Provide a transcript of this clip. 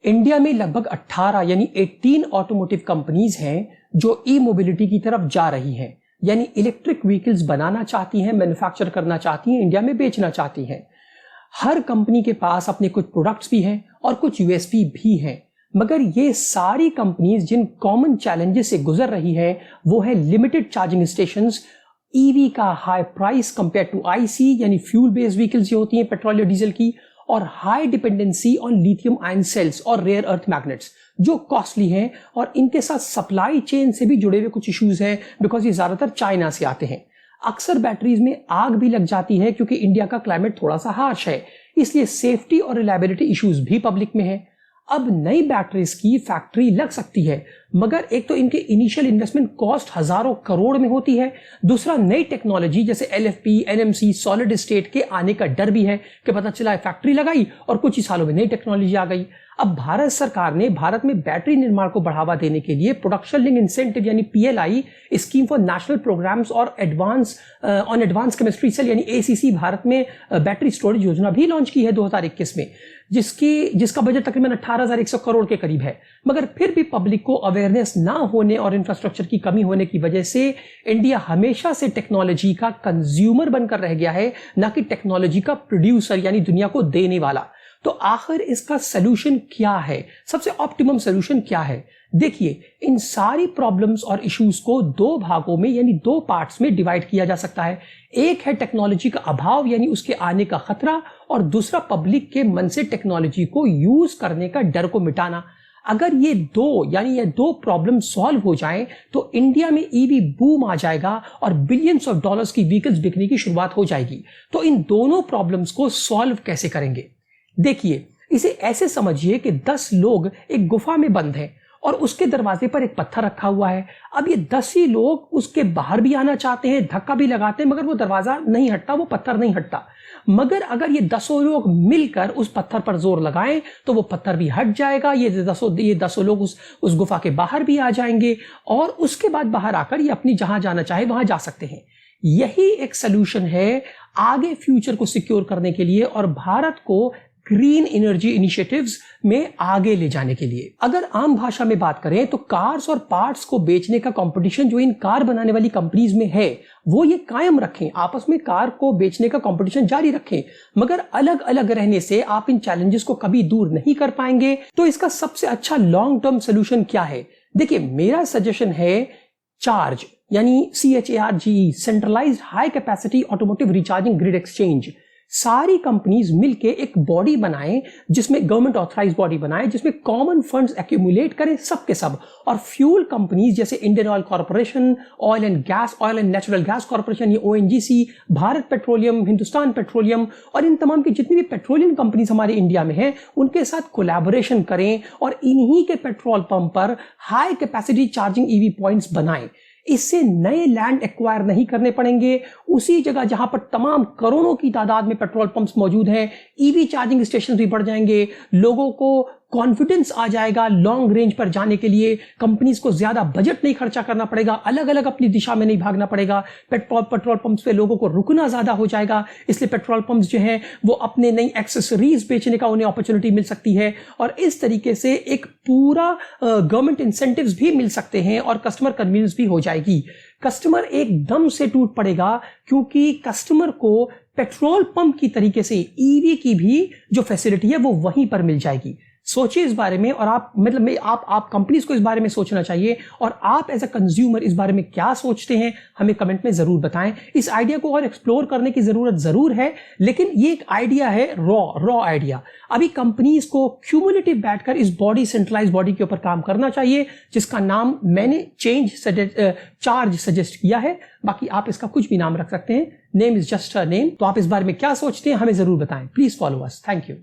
India में लगभग 18 यानी 18 ऑटोमोटिव कंपनीज हैं जो ई मोबिलिटी की तरफ जा रही हैं, यानी इलेक्ट्रिक व्हीकल्स बनाना चाहती हैं, मैन्युफैक्चर करना चाहती हैं, इंडिया में बेचना चाहती हैं। हर कंपनी के पास अपने कुछ प्रोडक्ट्स भी हैं और कुछ यूएसपी भी हैं, मगर ये सारी कंपनीज जिन कॉमन चैलेंजेस से गुजर रही हैं वो है लिमिटेड चार्जिंग स्टेशंस, ईवी का high price compare to IC यानी फ्यूल बेस्ड व्हीकल्स जो होती हैं पेट्रोल या डीजल की, और high dependency on lithium ion cells और रेयर अर्थ मैग्नेट्स जो कॉस्टली हैं, और इनके साथ सप्लाई चेन से भी जुड़े हुए कुछ इश्यूज हैं बिकॉज ये ज्यादातर चाइना से आते हैं। अक्सर बैटरीज में आग भी लग जाती है क्योंकि इंडिया का क्लाइमेट थोड़ा सा हार्श है, इसलिए सेफ्टी और रिलायबिलिटी इश्यूज भी पब्लिक में है। अब नई बैटरीज की फैक्ट्री लग सकती है, मगर एक तो इनके इनिशियल इन्वेस्टमेंट कॉस्ट हजारों करोड़ में होती है, दूसरा नई टेक्नोलॉजी जैसे एलएफपी, एनएमसी, सॉलिड स्टेट के आने का डर भी है कि पता चला फैक्ट्री लगाई और कुछ ही सालों में नई टेक्नोलॉजी आ गई। अब भारत सरकार ने भारत में बैटरी निर्माण को बढ़ावा देने के लिए प्रोडक्शन लिंक इंसेंटिव यानी PLI scheme for national programs और एडवांस केमिस्ट्री सेल यानी एसीसी भारत में बैटरी स्टोरेज योजना भी लॉन्च की है 2021 में, जिसका बजट तकरीबन 18,100 करोड़ के करीब है। मगर फिर भी पब्लिक को अवेयरनेस ना होने और इंफ्रास्ट्रक्चर की कमी होने की वजह से इंडिया हमेशा से टेक्नोलॉजी का कंज्यूमर बनकर रह गया है, ना कि टेक्नोलॉजी का प्रोड्यूसर यानी दुनिया को देने वाला। तो आखिर इसका सोल्यूशन क्या है, सबसे ऑप्टिमम सोल्यूशन क्या है? देखिए, इन सारी प्रॉब्लम्स और इश्यूज को दो भागों में यानी दो पार्ट्स में डिवाइड किया जा सकता है। एक है टेक्नोलॉजी का अभाव यानी उसके आने का खतरा, और दूसरा पब्लिक के मन से टेक्नोलॉजी को यूज करने का डर को मिटाना। अगर ये दो प्रॉब्लम सॉल्व हो जाएं तो इंडिया में ईवी बूम आ जाएगा और बिलियंस ऑफ डॉलर्स की व्हीकल्स बिकने की शुरुआत हो जाएगी। तो इन दोनों प्रॉब्लम्स को सॉल्व कैसे करेंगे? देखिए, इसे ऐसे समझिए कि 10 लोग एक गुफा में बंद हैं और उसके दरवाजे पर एक पत्थर रखा हुआ है। अब ये 10 ही लोग उसके बाहर भी आना चाहते हैं, धक्का भी लगाते हैं, मगर वो दरवाजा नहीं हटता, वो पत्थर नहीं हटता। मगर अगर ये 10 लोग मिलकर उस पत्थर पर जोर लगाएं तो वो पत्थर भी हट जाएगा, ये 10 लोग उस गुफा के बाहर भी आ जाएंगे और उसके बाद बाहर आकर ये अपनी जहां जाना चाहे वहां जा सकते हैं। यही एक सोल्यूशन है आगे फ्यूचर को सिक्योर करने के लिए और भारत को ग्रीन एनर्जी इनिशिएटिव्स में आगे ले जाने के लिए। अगर आम भाषा में बात करें तो कार्स और पार्ट्स को बेचने का कंपटीशन जो इन कार बनाने वाली कंपनीज में है वो ये कायम रखें, आपस में कार को बेचने का कंपटीशन जारी रखें, मगर अलग अलग रहने से आप इन चैलेंजेस को कभी दूर नहीं कर पाएंगे। तो इसका सबसे अच्छा लॉन्ग टर्म सोल्यूशन क्या है? देखिए, मेरा सजेशन है चार्ज यानी CHARGE, centralised high capacity automotive recharging grid exchange. सारी कंपनीज मिलके एक बॉडी बनाएं, जिसमें गवर्नमेंट ऑथराइज बॉडी बनाएं, जिसमें कॉमन फंड्स एक्यूमुलेट करें सबके सब, और फ्यूल कंपनीज जैसे Indian oil corporation, oil and natural gas corporation, ये ONGC, Bharat petroleum, Hindustan petroleum और इन तमाम की जितनी भी पेट्रोलियम कंपनीज हमारे इंडिया में हैं उनके साथ कोलैबोरेशन करें और इन्हीं के पेट्रोल पंप पर high capacity charging EV points बनाएं। इससे नए लैंड एक्वायर नहीं करने पड़ेंगे, उसी जगह जहां पर तमाम करोड़ों की तादाद में पेट्रोल पंप्स मौजूद हैं EV चार्जिंग स्टेशन भी बढ़ जाएंगे, लोगों को कॉन्फिडेंस आ जाएगा लॉन्ग रेंज पर जाने के लिए, कंपनीज को ज्यादा बजट नहीं खर्चा करना पड़ेगा, अलग अलग अपनी दिशा में नहीं भागना पड़ेगा, पेट्रोल पंप्स पे लोगों को रुकना ज्यादा हो जाएगा, इसलिए पेट्रोल पंप्स जो हैं वो अपने नई एक्सेसरीज बेचने का उन्हें अपॉर्चुनिटी मिल सकती है और इस तरीके से एक पूरा गवर्नमेंट इंसेंटिव्स भी मिल सकते हैं और कस्टमर कन्वीनियंस भी हो जाएगी। कस्टमर एकदम से टूट पड़ेगा क्योंकि कस्टमर को पेट्रोल पंप की तरीके से ईवी की भी जो फैसिलिटी है वो वहीं पर मिल जाएगी। सोचिए इस बारे में, और आप कंपनीज को इस बारे में सोचना चाहिए, और आप एज अ कंज्यूमर इस बारे में क्या सोचते हैं हमें कमेंट में जरूर बताएं। इस आइडिया को और एक्सप्लोर करने की जरूरत जरूर है, लेकिन ये एक आइडिया है, रॉ आइडिया। अभी कंपनीज को क्यूमुलेटिव बैठकर इस सेंट्रलाइज बॉडी के ऊपर काम करना चाहिए, जिसका नाम मैंने चार्ज सजेस्ट किया है। बाकी आप इसका कुछ भी नाम रख सकते हैं, name is just a name. तो आप इस बारे में क्या सोचते हैं हमें जरूर बताएं। Please follow us. Thank you.